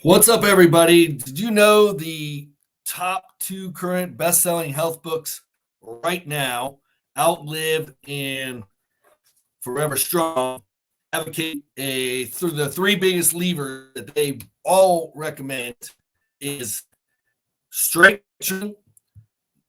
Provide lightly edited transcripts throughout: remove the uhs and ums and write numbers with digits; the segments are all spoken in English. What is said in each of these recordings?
What's up, everybody? Did you know the top two current best-selling health books right now, Outlive and Forever Strong, advocate through the three biggest levers that they all recommend is strength training,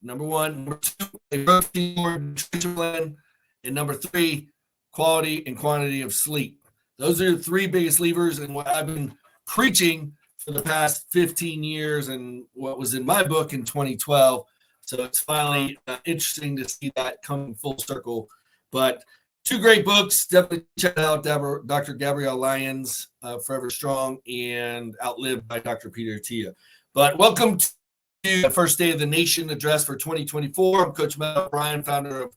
number one, number two, a protein nutrition plan, and number three, quality and quantity of sleep. Those are the three biggest levers, and what I've been preaching for the past 15 years and what was in my book in 2012. So it's finally interesting to see that come full circle. But two great books. Definitely check out Dr. Gabrielle Lyons, Forever Strong, and Outlive by Dr. Peter Attia. But welcome to the first day of the Nation address for 2024. I'm Coach Matt O'Brien, founder of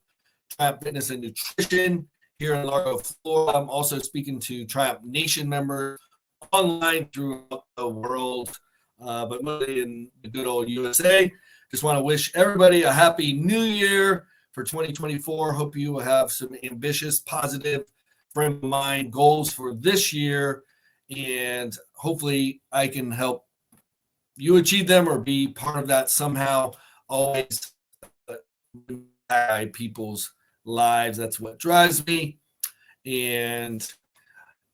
TrYumph Fitness and Nutrition here in Largo, Florida. I'm also speaking to TrYumph Nation members online throughout the world, but mostly in the good old USA. Just want to wish everybody a happy new year for 2024. Hope you will have some ambitious, positive, frame of mind goals for this year, and hopefully I can help you achieve them or be part of that somehow. Always guide people's lives. That's what drives me. And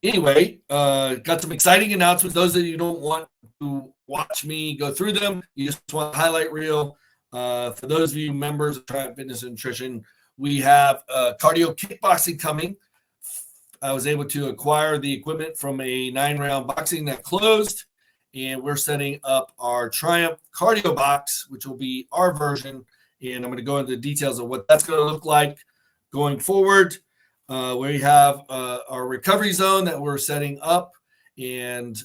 anyway, got some exciting announcements. Those of you who don't want to watch me go through them, you just want a highlight reel. For those of you members of TrYumph Fitness and Nutrition, we have cardio kickboxing coming. I was able to acquire the equipment from a 9-round boxing that closed, and we're setting up our TrYumph cardio box, which will be our version. And I'm going to go into the details of what that's going to look like going forward. We have our recovery zone that we're setting up and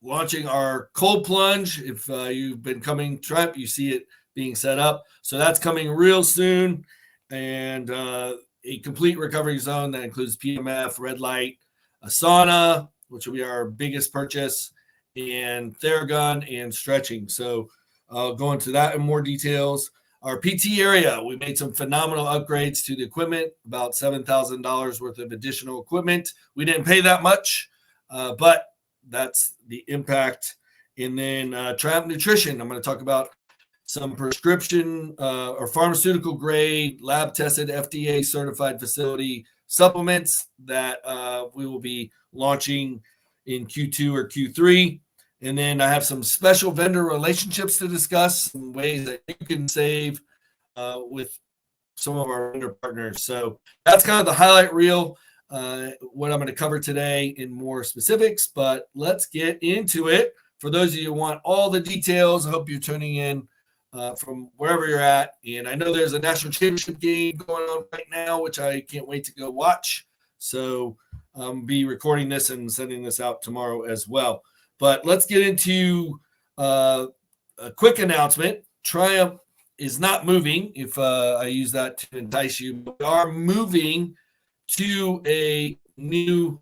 launching our cold plunge. If you've been coming TrYumph, you see it being set up. So that's coming real soon. And a complete recovery zone that includes PEMF, red light, a sauna, which will be our biggest purchase, and Theragun and stretching. So I'll go into that in more details. Our PT area, we made some phenomenal upgrades to the equipment, about $7,000 worth of additional equipment. We didn't pay that much, but that's the impact. And then TrYumph Nutrition, I'm going to talk about some prescription or pharmaceutical grade, lab tested, FDA certified facility supplements that we will be launching in Q2 or Q3. And then I have some special vendor relationships to discuss, some ways that you can save with some of our vendor partners. So that's kind of the highlight reel, what I'm going to cover today in more specifics, but let's get into it. For those of you who want all the details, I hope you're tuning in from wherever you're at. And I know there's a national championship game going on right now, which I can't wait to go watch. So I'll be recording this and sending this out tomorrow as well. But let's get into a quick announcement. TrYumph is not moving, if I use that to entice you. We are moving to a new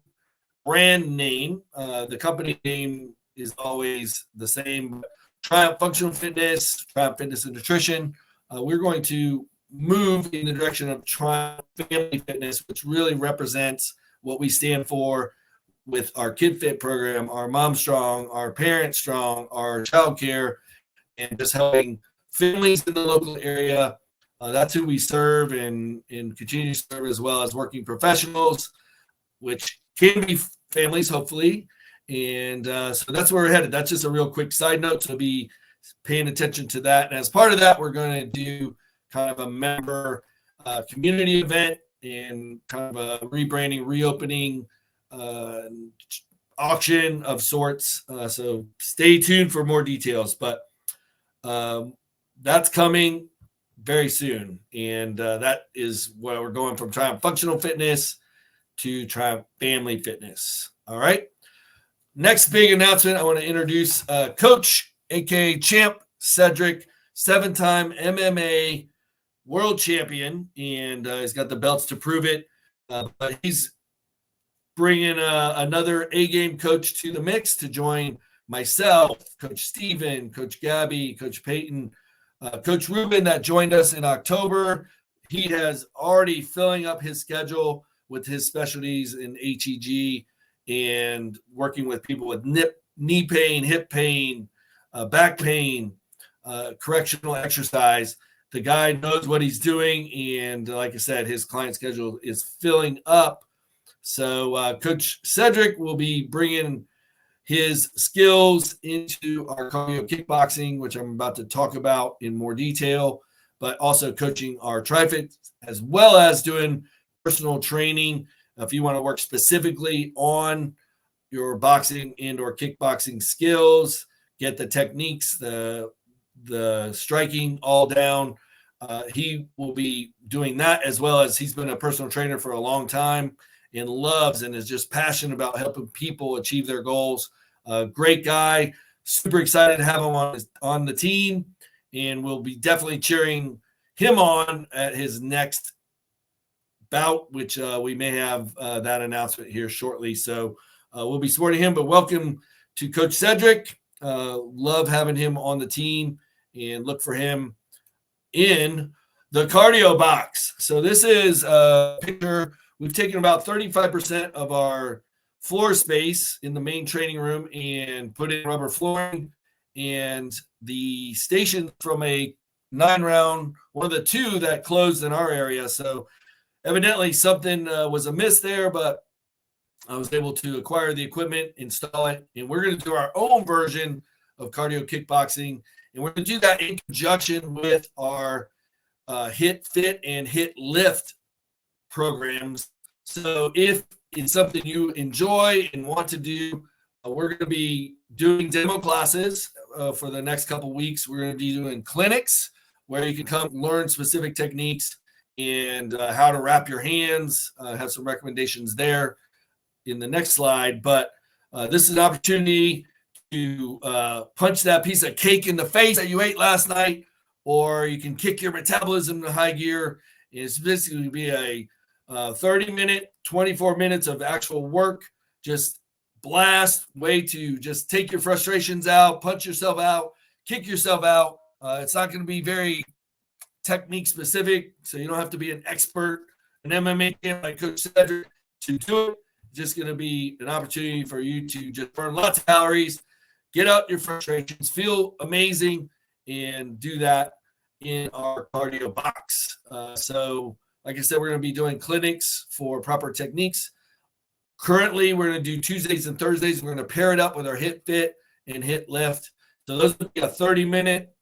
brand name. The company name is always the same. TrYumph Functional Fitness, TrYumph Fitness and Nutrition. We're going to move in the direction of TrYumph Family Fitness, which really represents what we stand for with our Kid Fit program, our Mom Strong, our Parent Strong, our child care, and just helping families in the local area. That's who we serve and continue to serve, as well as working professionals, which can be families, hopefully. And so that's where we're headed. That's just a real quick side note. So be paying attention to that. And as part of that, we're going to do kind of a member community event and kind of a rebranding, reopening auction of sorts. So stay tuned for more details, but that's coming very soon. And that is where we're going from TrYumph Functional Fitness to TrYumph Family Fitness. All right. Next big announcement, I want to introduce Coach, aka Champ Cedric, 7-time MMA world champion, and he's got the belts to prove it. But he's bringing another A-game coach to the mix to join myself, Coach Steven, Coach Gabby, Coach Peyton, Coach Ruben that joined us in October. He has already filling up his schedule with his specialties in HEG and working with people with knee pain, hip pain, back pain, correctional exercise. The guy knows what he's doing, and like I said, his client schedule is filling up. So Coach Cedric will be bringing his skills into our cardio kickboxing, which I'm about to talk about in more detail, but also coaching our TrYumph, as well as doing personal training. If you want to work specifically on your boxing and or kickboxing skills, get the techniques, the striking all down. He will be doing that, as well as he's been a personal trainer for a long time and loves and is just passionate about helping people achieve their goals. Great guy. Super excited to have him on the team, and we'll be definitely cheering him on at his next bout, which we may have that announcement here shortly. So we'll be supporting him, but welcome to Coach Cedric. Love having him on the team, and look for him in the cardio box. So this is a picture. We've taken about 35% of our floor space in the main training room and put in rubber flooring, and the station from a 9-round, one of the 2 that closed in our area. So evidently something was amiss there, but I was able to acquire the equipment, install it, and we're going to do our own version of cardio kickboxing. And we're going to do that in conjunction with our HIT Fit and HIT Lift programs. So if it's something you enjoy and want to do, we're going to be doing demo classes for the next couple weeks. We're going to be doing clinics where you can come learn specific techniques and how to wrap your hands. Have some recommendations there in the next slide. But this is an opportunity to punch that piece of cake in the face that you ate last night, or you can kick your metabolism to high gear. It's basically be a 30-minute, 24 minutes of actual work, just blast, way to just take your frustrations out, punch yourself out, kick yourself out. It's not going to be very technique specific, so you don't have to be an expert, an MMA champ like Coach Cedric to do it. It's just going to be an opportunity for you to just burn lots of calories, get out your frustrations, feel amazing, and do that in our cardio box. So like I said, we're going to be doing clinics for proper techniques. Currently, we're going to do Tuesdays and Thursdays. We're going to pair it up with our HIT Fit and HIT Lift. So those will be a 30-minute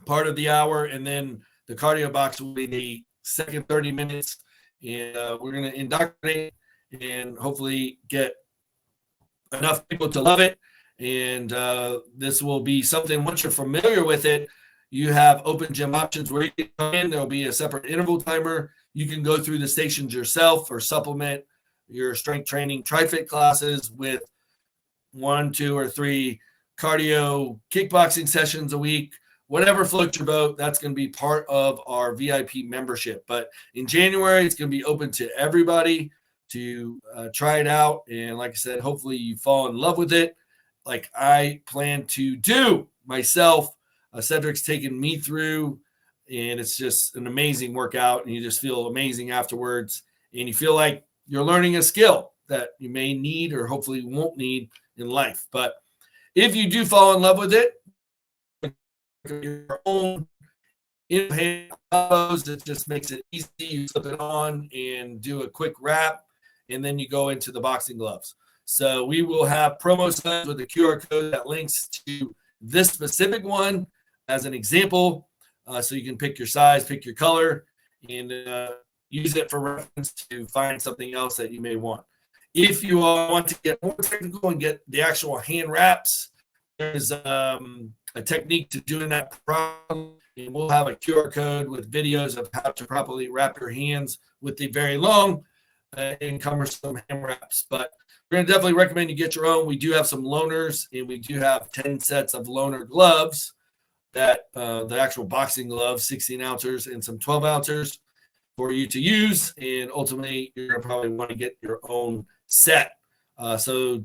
part of the hour, and then the cardio box will be the second 30 minutes. And we're going to indoctrinate and hopefully get enough people to love it. And this will be something, once you're familiar with it, you have open gym options where you can come in. There'll be a separate interval timer. You can go through the stations yourself or supplement your strength training TrYumph classes with 1, 2, or 3 cardio kickboxing sessions a week. Whatever floats your boat, that's going to be part of our VIP membership. But in January, it's going to be open to everybody to try it out. And like I said, hopefully you fall in love with it like I plan to do myself. Cedric's taken me through, and it's just an amazing workout, and you just feel amazing afterwards, and you feel like you're learning a skill that you may need or hopefully won't need in life. But if you do fall in love with it, your own in-hand pose, it just makes it easy. You slip it on and do a quick wrap, and then you go into the boxing gloves. So we will have promo signs with a QR code that links to this specific one as an example, so you can pick your size, pick your color, and use it for reference to find something else that you may want. If you want to get more technical and get the actual hand wraps, there's a technique to doing that properly, and we'll have a QR code with videos of how to properly wrap your hands with the very long and cumbersome hand wraps. But we're going to definitely recommend you get your own. We do have some loaners, and we do have 10 sets of loaner gloves, that the actual boxing gloves, 16 ounces and some 12 ounces for you to use. And ultimately, you're going to probably want to get your own set. So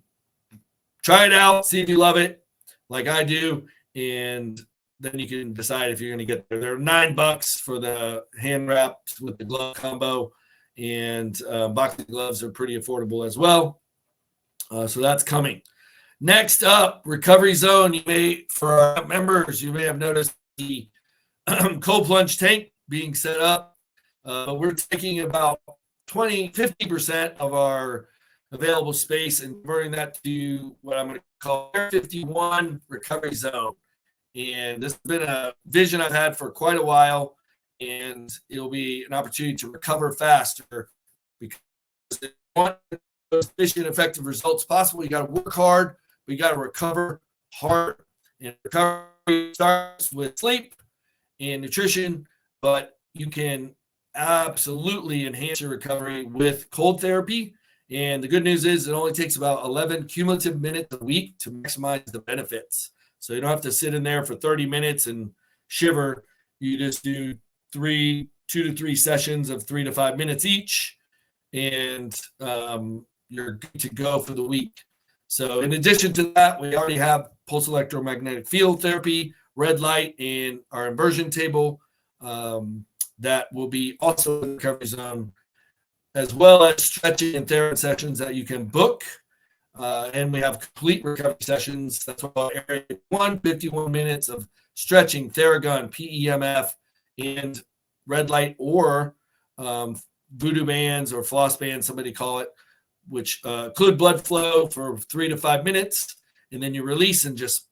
try it out, see if you love it like I do, and then you can decide if you're going to get there. They're $9 for the hand wraps with the glove combo, and boxing gloves are pretty affordable as well. So that's coming. Next up, Recovery Zone. For our members, you may have noticed the cold plunge tank being set up. We're taking about 50% of our available space and converting that to what I'm going to call Area 51 Recovery Zone. And this has been a vision I've had for quite a while, and it'll be an opportunity to recover faster, because if you want those efficient, effective results possible, you got to work hard, but you got to recover hard. And recovery starts with sleep and nutrition, but you can absolutely enhance your recovery with cold therapy. And the good news is it only takes about 11 cumulative minutes a week to maximize the benefits. So you don't have to sit in there for 30 minutes and shiver. You just do 2 to 3 sessions of 3 to 5 minutes each, and you're good to go for the week. So in addition to that, we already have pulse electromagnetic field therapy, red light, and our inversion table that will be also in the recovery zone, as well as stretching and therapy sessions that you can book. And we have complete recovery sessions. That's what Area 1, 51 minutes of stretching, Theragun, PEMF, and red light, or voodoo bands or floss bands, somebody call it, which include blood flow for 3 to 5 minutes. And then you release and just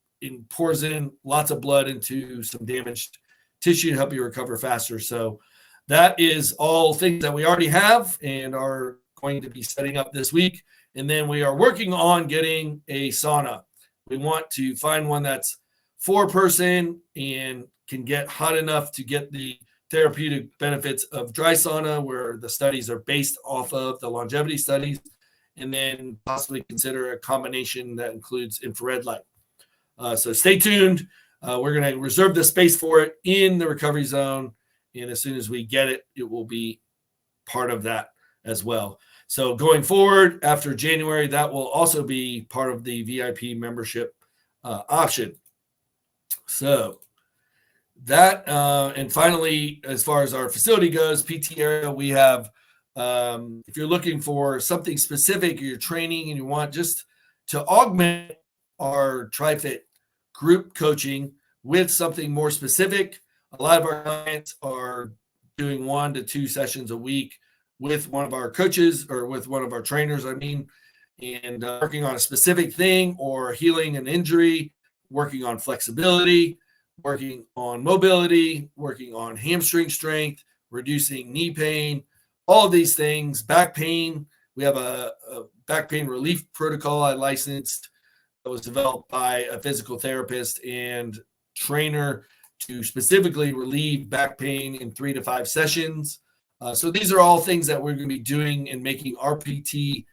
pours in lots of blood into some damaged tissue to help you recover faster. So that is all things that we already have and are going to be setting up this week. And then we are working on getting a sauna. We want to find one that's 4-person and can get hot enough to get the therapeutic benefits of dry sauna, where the studies are based off of the longevity studies, and then possibly consider a combination that includes infrared light. So stay tuned. We're going to reserve the space for it in the recovery zone. And as soon as we get it, it will be part of that as well. So going forward after January, that will also be part of the VIP membership option. So that, and finally, as far as our facility goes, PT area, we have, if you're looking for something specific, or you're training and you want just to augment our TriFit group coaching with something more specific, a lot of our clients are doing 1 to 2 sessions a week with one of our coaches, or with one of our trainers, and working on a specific thing, or healing an injury, working on flexibility, working on mobility, working on hamstring strength, reducing knee pain, all of these things, back pain. We have a back pain relief protocol I licensed that was developed by a physical therapist and trainer to specifically relieve back pain in 3 to 5 sessions. So these are all things that we're going to be doing and making our PT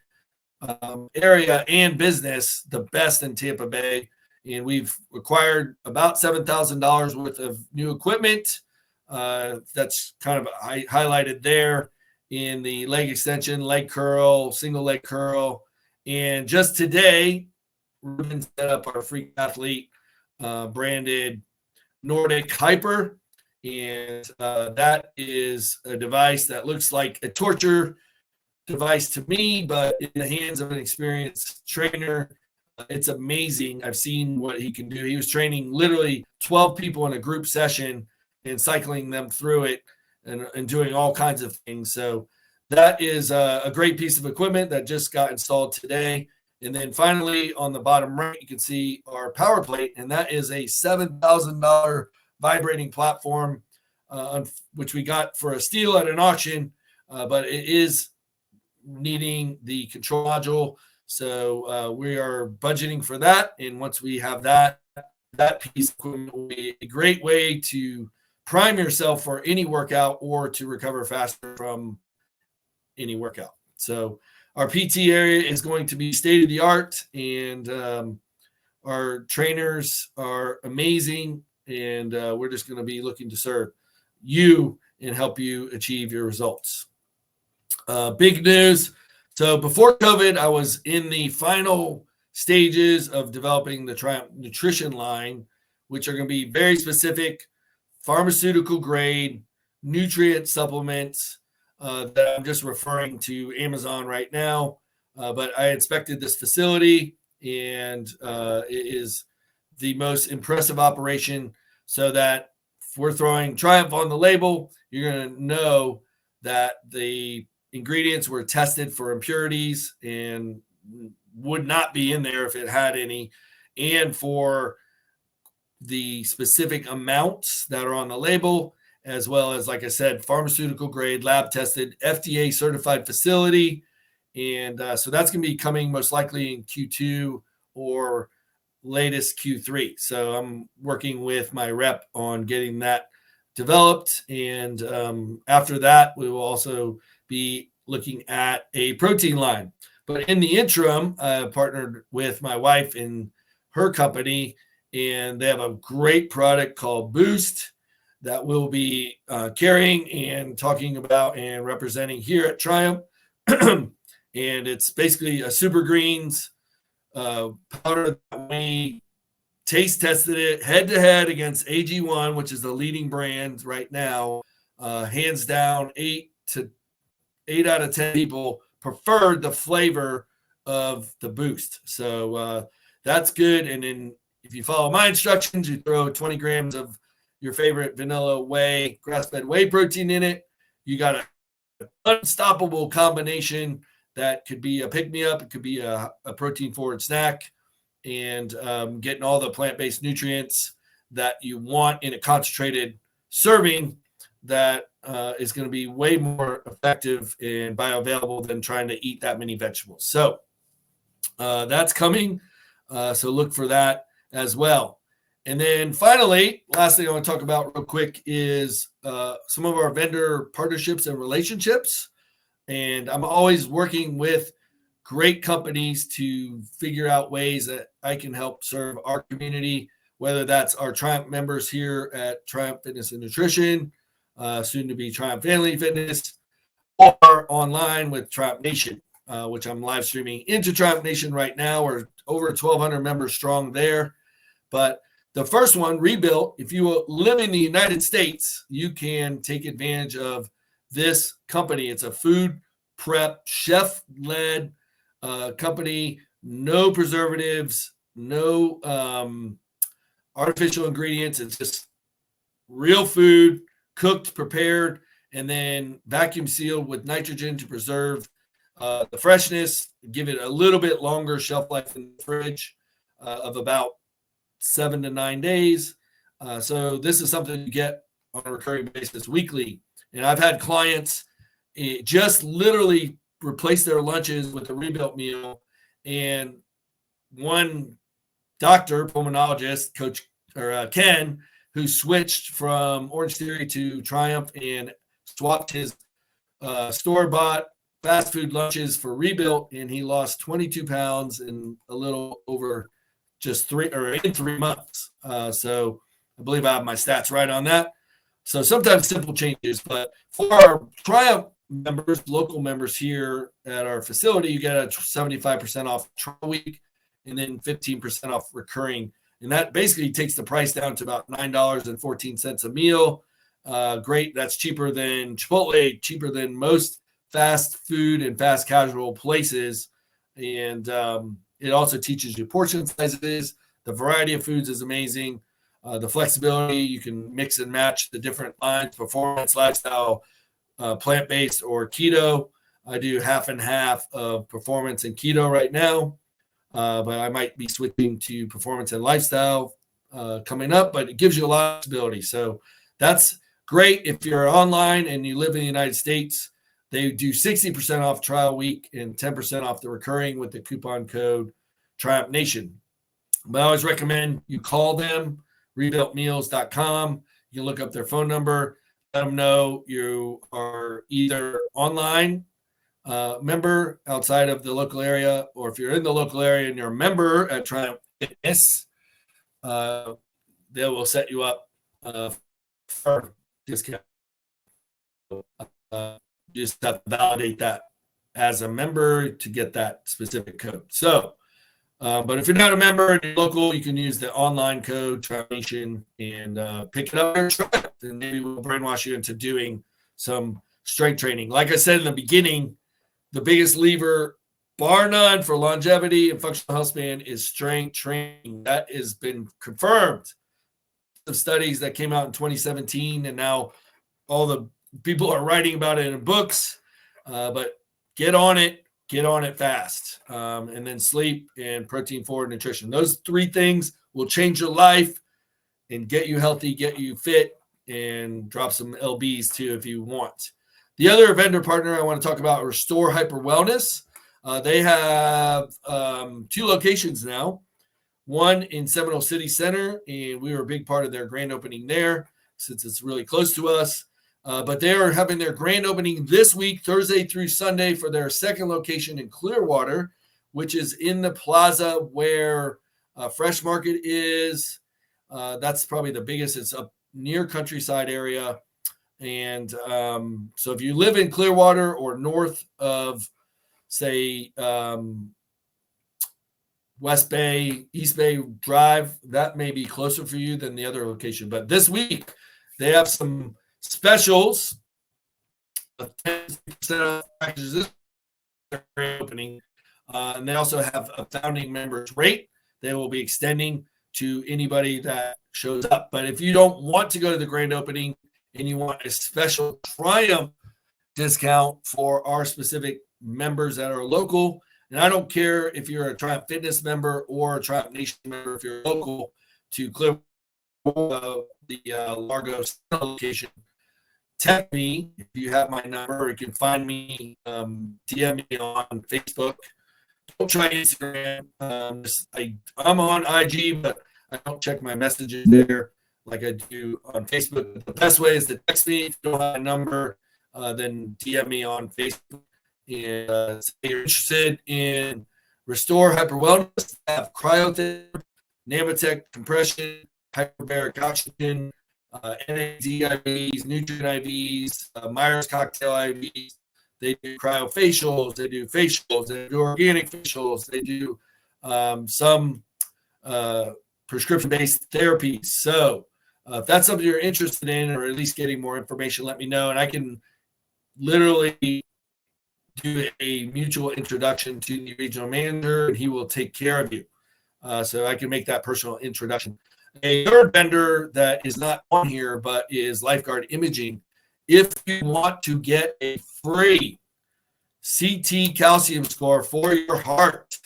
area and business the best in Tampa Bay. And we've acquired about $7,000 worth of new equipment. That's kind of highlighted there in the leg extension, leg curl, single leg curl. And just today, Ruben set up our Freak Athlete branded Nordic Hyper. And that is a device that looks like a torture device to me, but in the hands of an experienced trainer, it's amazing. I've seen what he can do. He was training literally 12 people in a group session and cycling them through it and doing all kinds of things. So that is a great piece of equipment that just got installed today. And then finally, on the bottom right, you can see our power plate, and that is a $7,000 vibrating platform, which we got for a steal at an auction, but it is needing the control module. So we are budgeting for that. And once we have that piece of equipment will be a great way to prime yourself for any workout or to recover faster from any workout. So our PT area is going to be state of the art, and our trainers are amazing. And we're just going to be looking to serve you and help you achieve your results. Big news. So before COVID, I was in the final stages of developing the TrYumph Nutrition line, which are going to be very specific, pharmaceutical grade, nutrient supplements that I'm just referring to Amazon right now. But I inspected this facility. and it is the most impressive operation, so that if we're throwing TrYumph on the label, you're going to know that the ingredients were tested for impurities and would not be in there if it had any, and for the specific amounts that are on the label, as well as, like I said, pharmaceutical grade, lab tested, FDA certified facility. And so that's going to be coming most likely in Q2 or latest Q3. So I'm working with my rep on getting that developed. And after that, we will also be looking at a protein line. But in the interim, I partnered with my wife in her company, and they have a great product called Boost that we'll be carrying and talking about and representing here at TrYumph. And it's basically a super greens powder that we taste tested it head to head against AG1, which is the leading brand right now. Hands down, 8 out of 10 people preferred the flavor of the Boost. So that's good. And then if you follow my instructions, you throw 20 grams of your favorite vanilla whey, grass-fed whey protein in it. You got an unstoppable combination that could be a pick-me-up. It could be a protein-forward snack, and getting all the plant-based nutrients that you want in a concentrated serving that is going to be way more effective and bioavailable than trying to eat that many vegetables. So that's coming. So look for that as well. And then finally, last thing I want to talk about real quick is some of our vendor partnerships and relationships. And I'm always working with great companies to figure out ways that I can help serve our community, whether that's our TrYumph members here at TrYumph Fitness and Nutrition, soon to be TrYumph Family Fitness, or online with TrYumph Nation, which I'm live streaming into TrYumph Nation right now. We're over 1,200 members strong there. But the first one, Rebuilt, if you live in the United States, you can take advantage of this company. It's a food prep, chef-led company, no preservatives, no artificial ingredients. It's just real food, cooked, prepared, and then vacuum sealed with nitrogen to preserve the freshness, give it a little bit longer shelf life in the fridge of about 7 to 9 days. So this is something you get on a recurring basis weekly. And I've had clients just literally replace their lunches with a Rebuilt meal. And one doctor, pulmonologist, Coach or Ken, who switched from Orange Theory to TrYumph and swapped his store-bought fast food lunches for Rebuilt, and he lost 22 pounds in a little over just in 3 months. So I believe I have my stats right on that. So sometimes simple changes, but for our TrYumph members, local members here at our facility, you get a 75% off trial week and then 15% off recurring. And that basically takes the price down to about $9.14 a meal. Great. That's cheaper than Chipotle, cheaper than most fast food and fast casual places. And it also teaches you portion sizes. The variety of foods is amazing. The flexibility, you can mix and match the different lines, performance, lifestyle, plant-based or keto. I do half and half of performance and keto right now, but I might be switching to performance and lifestyle coming up, but it gives you a lot of flexibility. So that's great. If you're online and you live in the United States, they do 60% off trial week and 10% off the recurring with the coupon code TrYumph Nation. But I always recommend you call them, rebuiltmeals.com. You can look up their phone number, let them know you are either online member outside of the local area, or if you're in the local area and you're a member at TrYumph Fitness, they will set you up for discount. You just have to validate that as a member to get that specific code. So, but if you're not a member and you're local, you can use the online code TrYumph Nation and pick it up and try it. And maybe we'll brainwash you into doing some strength training. Like I said in the beginning, the biggest lever bar none for longevity and functional health span is strength training. That has been confirmed. Some studies that came out in 2017, and now all the people are writing about it in books. But get on it fast. And then sleep and protein forward nutrition. Those three things will change your life and get you healthy, get you fit, and drop some LBs too if you want. The other vendor partner I want to talk about, Restore Hyper Wellness. They have 2 locations now. One in Seminole City Center, and we were a big part of their grand opening there since it's really close to us. But they are having their grand opening this week, Thursday through Sunday, for their second location in Clearwater, which is in the plaza where Fresh Market is. That's probably the biggest. It's up near Countryside area. And so if you live in Clearwater or north of, say, West Bay, East Bay Drive, that may be closer for you than the other location. But this week, they have some specials. 10% off packages this opening. And they also have a founding members rate they will be extending to anybody that shows up. But if you don't want to go to the grand opening and you want a special TrYumph discount for our specific members that are local, and I don't care if you're a TrYumph Fitness member or a TrYumph Nation member, if you're local to Clear the Largo location, text me if you have my number. Or you can find me, DM me on Facebook. Don't try Instagram. I'm on IG, but I don't check my messages there like I do on Facebook. The best way is to text me. If you don't have a number, then DM me on Facebook. And if you're interested in Restore Hyper Wellness, have cryotherapy, Namatech compression, hyperbaric oxygen, NAD IVs, nutrient IVs, Myers cocktail IVs. They do cryofacials, they do facials, they do organic facials, they do some prescription-based therapies. So if that's something you're interested in, or at least getting more information, let me know, and I can literally do a mutual introduction to the regional manager, and he will take care of you. So I can make that personal introduction. A third vendor that is not on here, but is Lifeguard Imaging. If you want to get a free CT calcium score for your heart,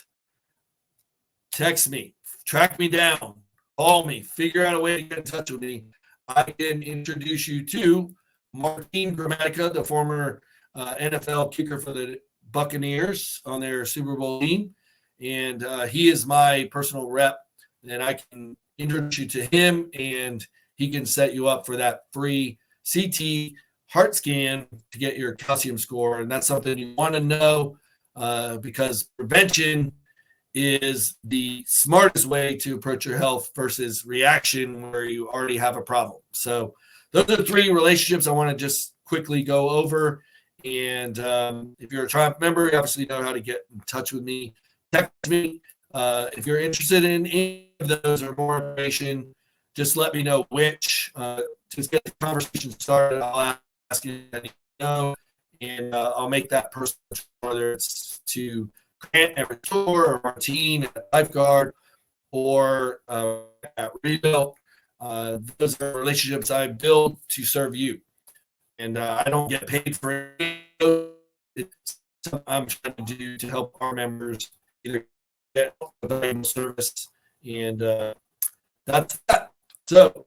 text me, track me down, call me, figure out a way to get in touch with me. I can introduce you to Martin Gramatica, the former NFL kicker for the Buccaneers on their Super Bowl team. And he is my personal rep, and I can introduce you to him, and he can set you up for that free CT heart scan to get your calcium score. And that's something you want to know because prevention is the smartest way to approach your health versus reaction where you already have a problem. So those are 3 relationships I want to just quickly go over. And if you're a TrYumph member, you obviously know how to get in touch with me. Text me. If you're interested in any of those or more information, just let me know which. Just get the conversation started. I'll ask you to know, and I'll make that personal, whether it's to Grant at Restore or Martine at Lifeguard or at Rebuilt. Those are relationships I build to serve you. And I don't get paid for it. It's something I'm trying to do to help our members either get a valuable service. And that's that. So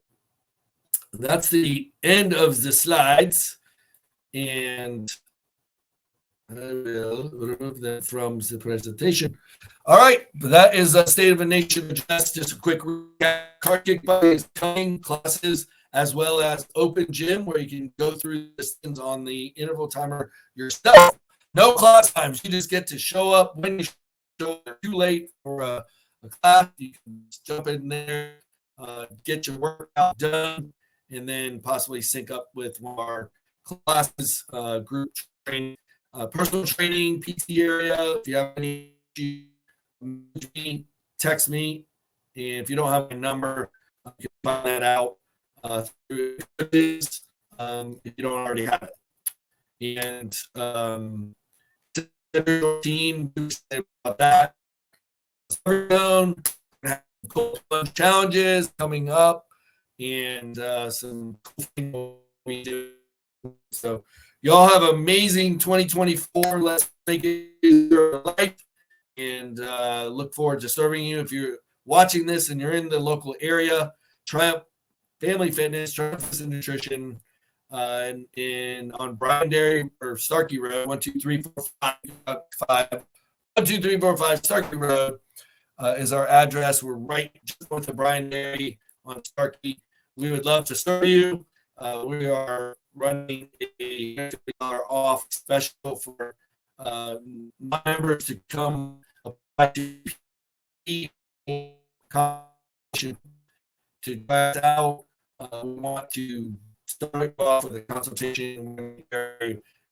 that's the end of the slides. And I will remove that from the presentation. All right, that is a State of the Nation address. Just a quick recap. Card Kickboxing is coming, classes as well as open gym where you can go through the things on the interval timer yourself. No class times. You just get to show up when you show up. Too late for a class. You can jump in there, get your workout done, and then possibly sync up with one of our classes, group training, personal training, PT area. If you have any issues, text me. And if you don't have my number, you can find that out through if you don't already have it. And routine about that. Cold challenges coming up, and some cool things we do. So y'all have an amazing 2024. Let's make it your life, and look forward to serving you. If you're watching this and you're in the local area, TrYumph Family Fitness, TrYumph Nutrition, in on Bryan Dairy or Starkey Road, 12345 Starkey Road is our address. We're right just north of Bryan Dairy on Starkey. We would love to serve you. We are running a $50 off special for members to come apply to competition to try us out. We want to start off with a consultation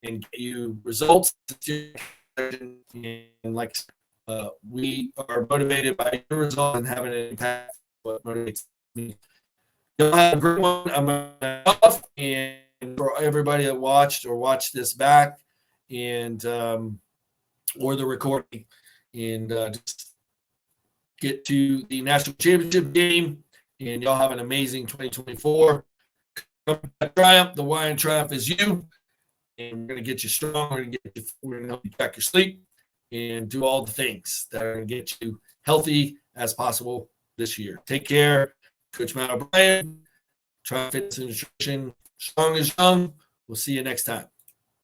and get you results. And like we are motivated by your results and having an impact. What motivates me. You'll have a great one. I'm off, and for everybody that watched or watched this back, and or the recording, and just get to the national championship game, and y'all have an amazing 2024. TrYumph, the Y in TrYumph is you, and we're gonna get you strong. We're gonna help you track your sleep and do all the things that are gonna get you healthy as possible this year. Take care. Coach Matt O'Brien, TrYumph Fitness and Nutrition, strong as young. We'll see you next time.